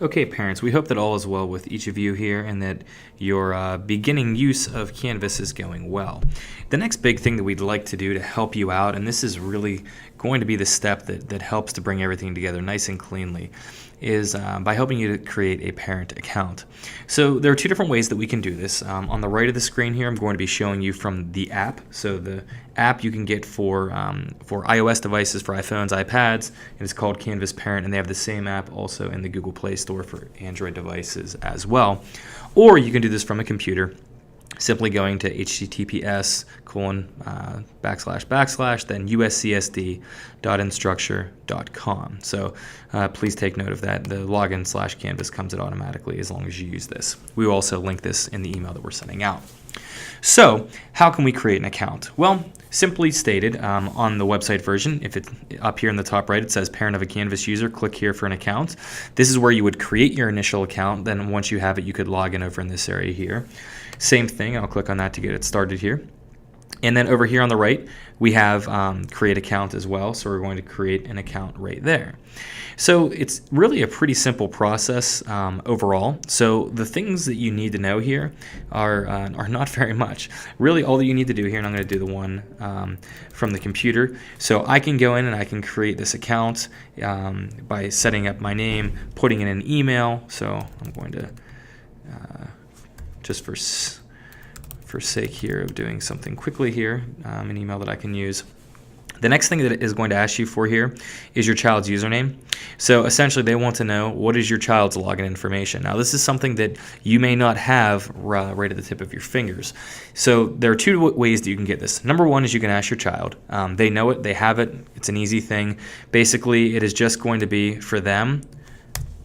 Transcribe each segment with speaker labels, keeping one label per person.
Speaker 1: Okay, parents, we hope that all is well with each of you here and that your beginning use of Canvas is going well. The next big thing that we'd like to do to help you out, and this is really going to be the step that helps to bring everything together nice and cleanly, is by helping you to create a parent account. So there are two different ways that we can do this. On the right of the screen here, I'm going to be showing you from the app. So the app you can get for iOS devices, for iPhones, iPads, and it's called Canvas Parent, and they have the same app also in the Google Play Store for Android devices as well. Or you can do this from a computer, simply going to https:// then uscsd.instructure.com. So please take note of that. The login/Canvas comes in automatically as long as you use this. We will also link this in the email that we're sending out. So how can we create an account? Well, simply stated, on the website version, if it's up here in the top right, it says parent of a Canvas user, click here for an account. This is where you would create your initial account. Then once you have it, you could log in over in this area here. Same thing, I'll click on that to get it started here. And then over here on the right, we have create account as well. So we're going to create an account right there. So it's really a pretty simple process overall. So the things that you need to know here are not very much. Really all that you need to do here, and I'm going to do the one from the computer. So I can go in and I can create this account by setting up my name, putting in an email. So I'm going to, just for sake here of doing something quickly here, an email that I can use. The next thing that it is going to ask you for here is your child's username. So essentially they want to know what is your child's login information. Now this is something that you may not have right at the tip of your fingers. So there are two ways that you can get this. Number one is you can ask your child. They know it, they have it, it's an easy thing. Basically it is just going to be for them.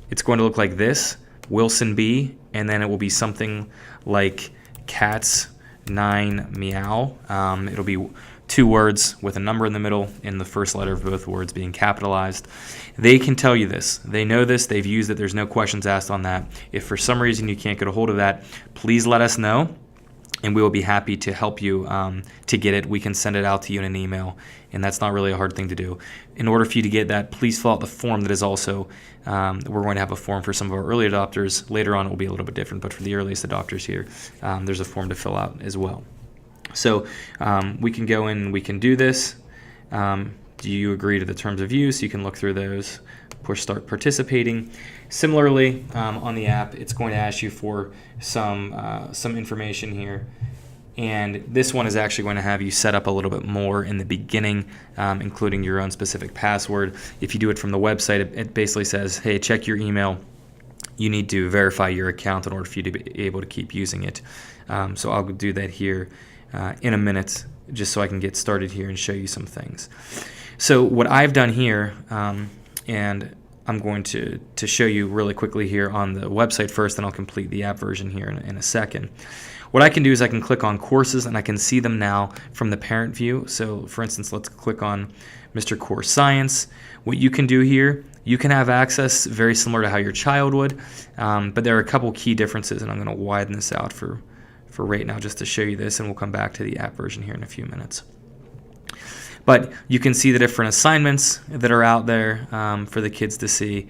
Speaker 1: It's going to look like this, Wilson B, and then it will be something like cats 9 meow. It'll be 2 words with a number in the middle and the first letter of both words being capitalized. They can tell you this. They know this. They've used it. There's no questions asked on that. If for some reason you can't get a hold of that, please let us know, and we will be happy to help you to get it. We can send it out to you in an email, and that's not really a hard thing to do. In order for you to get that, please fill out the form that is also, we're going to have a form for some of our early adopters. Later on it will be a little bit different, but for the earliest adopters here, there's a form to fill out as well. So we can go in and we can do this. Do you agree to the terms of use? You can look through those, push start participating. Similarly, on the app, it's going to ask you for some information here. And this one is actually going to have you set up a little bit more in the beginning, including your own specific password. If you do it from the website, it basically says, hey, check your email. You need to verify your account in order for you to be able to keep using it. So I'll do that here in a minute, just so I can get started here and show you some things. So what I've done here, and I'm going to show you really quickly here on the website first, and I'll complete the app version here in a second. What I can do is I can click on courses and I can see them now from the parent view. So for instance, let's click on Mr. Course Science. What you can do here, you can have access very similar to how your child would, but there are a couple key differences, and I'm going to widen this out for right now just to show you this, and we'll come back to the app version here in a few minutes. But you can see the different assignments that are out there for the kids to see.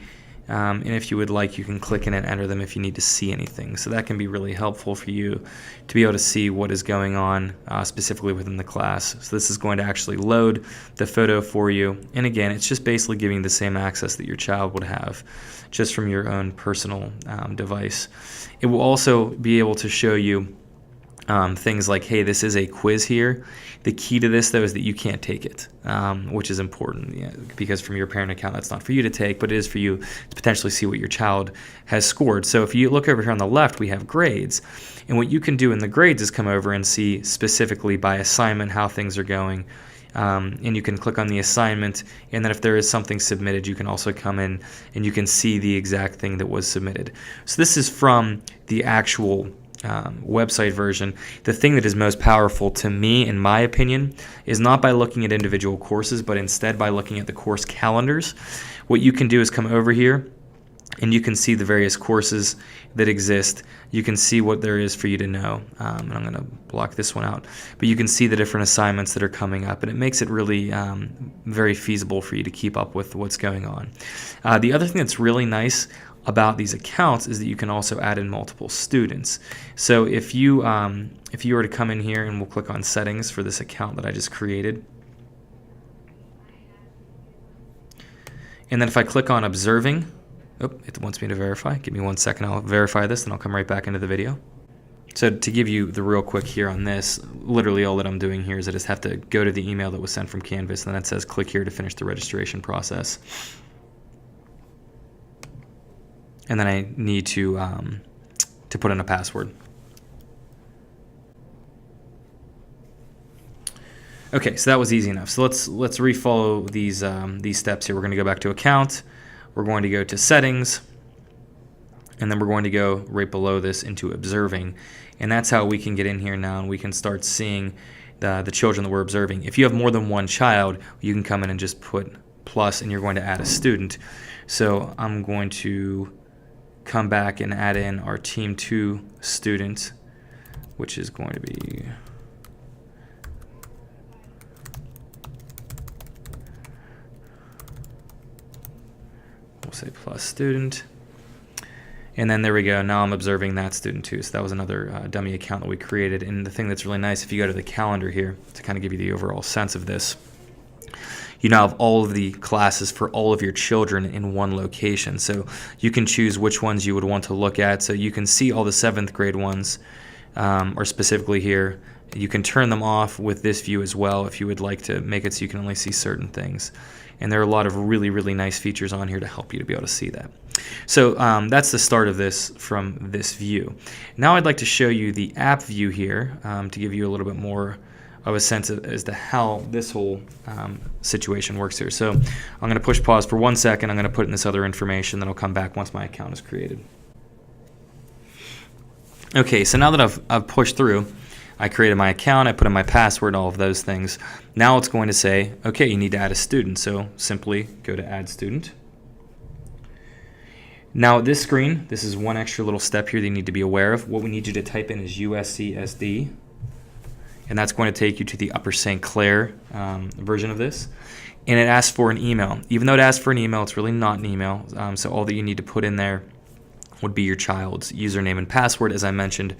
Speaker 1: And if you would like, you can click in and enter them if you need to see anything. So that can be really helpful for you to be able to see what is going on specifically within the class. So this is going to actually load the photo for you. And again, it's just basically giving the same access that your child would have just from your own personal device. It will also be able to show you things like, hey, this is a quiz here. The key to this, though, is that you can't take it, which is important, because from your parent account, that's not for you to take, but it is for you to potentially see what your child has scored. So if you look over here on the left, we have grades. And what you can do in the grades is come over and see specifically by assignment how things are going. And you can click on the assignment, and then if there is something submitted, you can also come in and you can see the exact thing that was submitted. So this is from the actual website version. The thing that is most powerful to me, in my opinion, is not by looking at individual courses, but instead by looking at the course calendars. What you can do is come over here and you can see the various courses that exist. You can see what there is for you to know. And I'm going to block this one out. But you can see the different assignments that are coming up, and it makes it really very feasible for you to keep up with what's going on. The other thing that's really nice about these accounts is that you can also add in multiple students. So if you were to come in here, and we'll click on settings for this account that I just created, and then if I click on observing, it wants me to verify. Give me 1 second, I'll verify this, and I'll come right back into the video. So to give you the real quick here on this, literally all that I'm doing here is I just have to go to the email that was sent from Canvas, and then it says click here to finish the registration process. And then I need to put in a password. Okay, so that was easy enough. So let's refollow these steps here. We're going to go back to account. We're going to go to settings, and then we're going to go right below this into observing. And that's how we can get in here now, and we can start seeing the children that we're observing. If you have more than one child, you can come in and just put plus, and you're going to add a student. So I'm going to come back and add in our Team 2 student, which is going to be say plus student, and then there we go. Now I'm observing that student too. So that was another dummy account that we created. And the thing that's really nice, if you go to the calendar here to kind of give you the overall sense of this, you now have all of the classes for all of your children in one location. So you can choose which ones you would want to look at. So you can see all the 7th grade ones are specifically here. You can turn them off with this view as well if you would like to make it so you can only see certain things. And there are a lot of really, really nice features on here to help you to be able to see that. So that's the start of this from this view. Now I'd like to show you the app view here to give you a little bit more of a sense as to how this whole situation works here. So I'm going to push pause for 1 second. I'm going to put in this other information, then I'll come back once my account is created. Okay, so now that I've pushed through, I created my account, I put in my password, all of those things. Now it's going to say, okay, you need to add a student. So simply go to add student. Now at this screen, this is one extra little step here that you need to be aware of. What we need you to type in is USCSD, and that's going to take you to the Upper St. Clair version of this. And it asks for an email. Even though it asks for an email, it's really not an email. So all that you need to put in there would be your child's username and password, as I mentioned.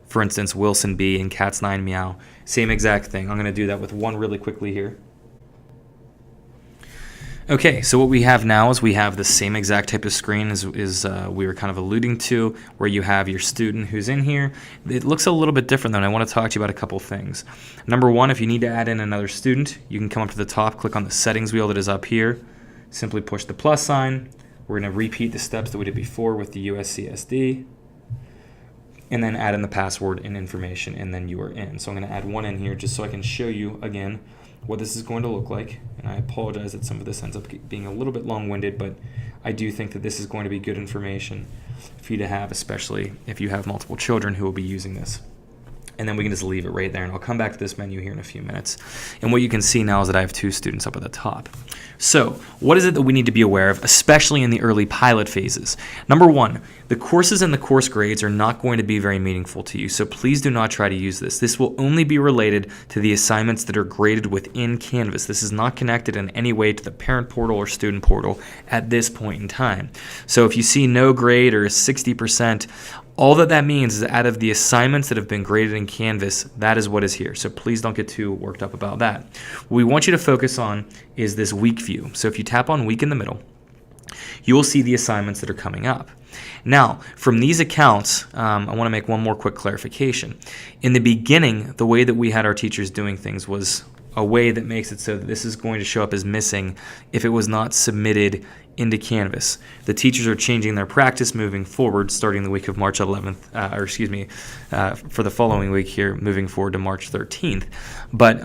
Speaker 1: For instance, Wilson B and Cats9 Meow. Same exact thing. I'm going to do that with one really quickly here. Okay, so what we have now is we have the same exact type of screen as we were kind of alluding to, where you have your student who's in here. It looks a little bit different though, and I want to talk to you about a couple things. Number one, if you need to add in another student, you can come up to the top, click on the settings wheel that is up here, simply push the plus sign. We're going to repeat the steps that we did before with the USCSD, and then add in the password and information, and then you are in. So I'm going to add one in here just so I can show you again what this is going to look like. And I apologize that some of this ends up being a little bit long-winded, but I do think that this is going to be good information for you to have, especially if you have multiple children who will be using this. And then we can just leave it right there, and I'll come back to this menu here in a few minutes. And what you can see now is that I have 2 students up at the top. So what is it that we need to be aware of, especially in the early pilot phases? Number one, the courses and the course grades are not going to be very meaningful to you, so please do not try to use this. This will only be related to the assignments that are graded within Canvas. This is not connected in any way to the parent portal or student portal at this point in time. So if you see no grade or 60%, all that means is out of the assignments that have been graded in Canvas, that is what is here. So please don't get too worked up about that. What we want you to focus on is this week view. So if you tap on week in the middle, you will see the assignments that are coming up. Now, from these accounts, I want to make one more quick clarification. In the beginning, the way that we had our teachers doing things was a way that makes it so that this is going to show up as missing if it was not submitted into Canvas. The teachers are changing their practice moving forward, starting the week of March 11th, for the following week here, moving forward to March 13th. But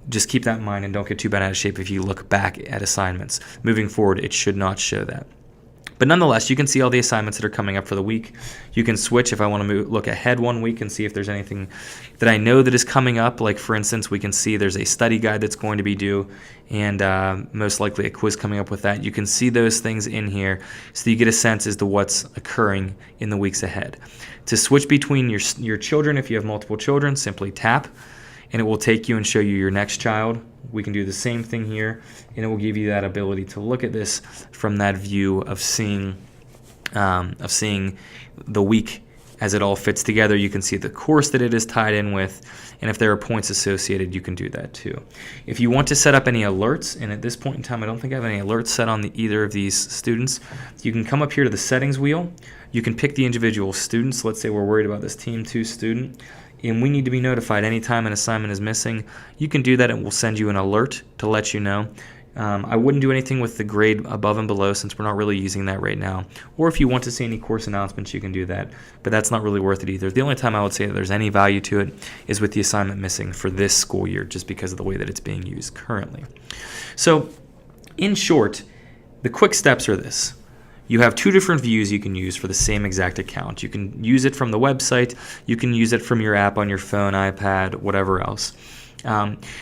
Speaker 1: just keep that in mind and don't get too bad out of shape if you look back at assignments. Moving forward, it should not show that. But nonetheless, you can see all the assignments that are coming up for the week. You can switch if I want to look ahead 1 week and see if there's anything that I know that is coming up. Like, for instance, we can see there's a study guide that's going to be due, and most likely a quiz coming up with that. You can see those things in here so you get a sense as to what's occurring in the weeks ahead. To switch between your children, if you have multiple children, simply tap, and it will take you and show you your next child. We can do the same thing here, and it will give you that ability to look at this from that view of seeing of seeing the week as it all fits together. You can see the course that it is tied in with, and if there are points associated, you can do that too. If you want to set up any alerts, and at this point in time I don't think I have any alerts set on either of these students, you can come up here to the settings wheel. You can pick the individual students. Let's say we're worried about this Team 2 student, and we need to be notified anytime an assignment is missing. You can do that, and we'll send you an alert to let you know. I wouldn't do anything with the grade above and below since we're not really using that right now. Or if you want to see any course announcements, you can do that, but that's not really worth it either. The only time I would say that there's any value to it is with the assignment missing for this school year, just because of the way that it's being used currently. So in short, the quick steps are this. You have two different views you can use for the same exact account. You can use it from the website, you can use it from your app on your phone, iPad, whatever else.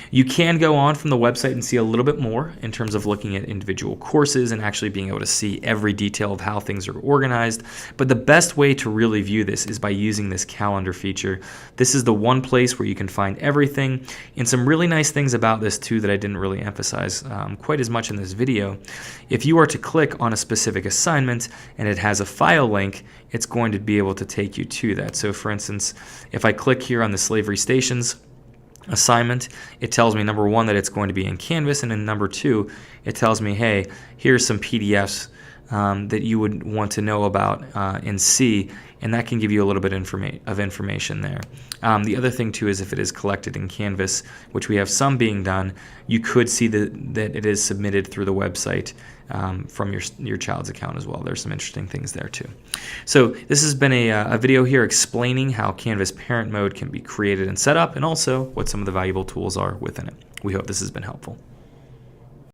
Speaker 1: You can go on from the website and see a little bit more in terms of looking at individual courses and actually being able to see every detail of how things are organized. But the best way to really view this is by using this calendar feature. This is the one place where you can find everything, and some really nice things about this too that I didn't really emphasize quite as much in this video. If you are to click on a specific assignment and it has a file link, it's going to be able to take you to that. So for instance, if I click here on the Slavery Stations assignment, it tells me number one that it's going to be in Canvas, and then number two, it tells me, hey, here's some PDFs that you would want to know about and see, and that can give you a little bit of information there. The other thing too is if it is collected in Canvas, which we have some being done, you could see that it is submitted through the website from your child's account as well. There's some interesting things there too. So this has been a video here explaining how Canvas Parent Mode can be created and set up, and also what some of the valuable tools are within it. We hope this has been helpful.